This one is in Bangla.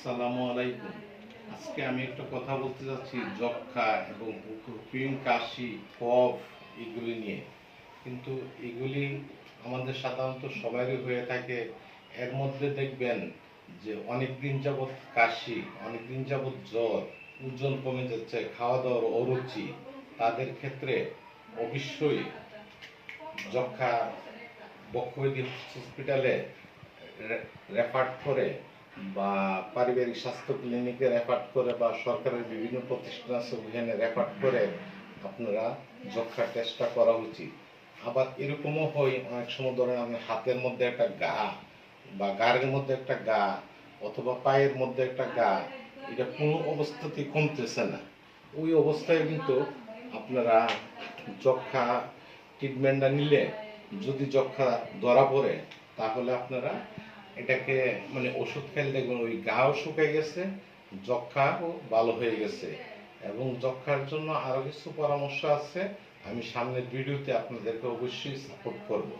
আসসালামু আলাইকুম। আজকে আমি একটা কথা বলতে চাচ্ছি যক্ষ্মা এবং কাশি, কফ এগুলি নিয়ে। কিন্তু এগুলি আমাদের সাধারণত সবারই হয়ে থাকে। এর মধ্যে দেখবেন যে অনেক দিন যাবৎ কাশি, অনেক দিন যাবৎ জ্বর, ওজন কমে যাচ্ছে, খাওয়া দাওয়ার অরুচি, তাদের ক্ষেত্রে অবশ্যই যক্ষ্মা বক্ষব্যাধি হসপিটালে রেফার করে বা পারিবারিক স্বাস্থ্য ক্লিনিকে রেফার করে বা সরকারের বিভিন্ন প্রতিষ্ঠান আছে ওখানে রেফার করে আপনারা যক্ষ্মার টেস্টটা করা উচিত। আবার এরকমও হয় অনেক সময় ধরেন আপনি হাতের মধ্যে একটা গা বা গাড়ির মধ্যে একটা গা অথবা পায়ের মধ্যে একটা গা, এটা কোনো অবস্থাতেই কমতেছে না। ওই অবস্থায় কিন্তু আপনারা যক্ষ্মা ট্রিটমেন্টটা নিলে যদি যক্ষ্মা ধরা পড়ে তাহলে আপনারা এটাকে মানে ওষুধ খেলে দেখবেন ওই গাও শুকিয়ে গেছে, যক্ষ্মাও ভালো হয়ে গেছে। এবং যক্ষ্মার জন্য আরো কিছু পরামর্শ আছে, আমি সামনের ভিডিওতে আপনাদেরকে অবশ্যই সাপোর্ট করব।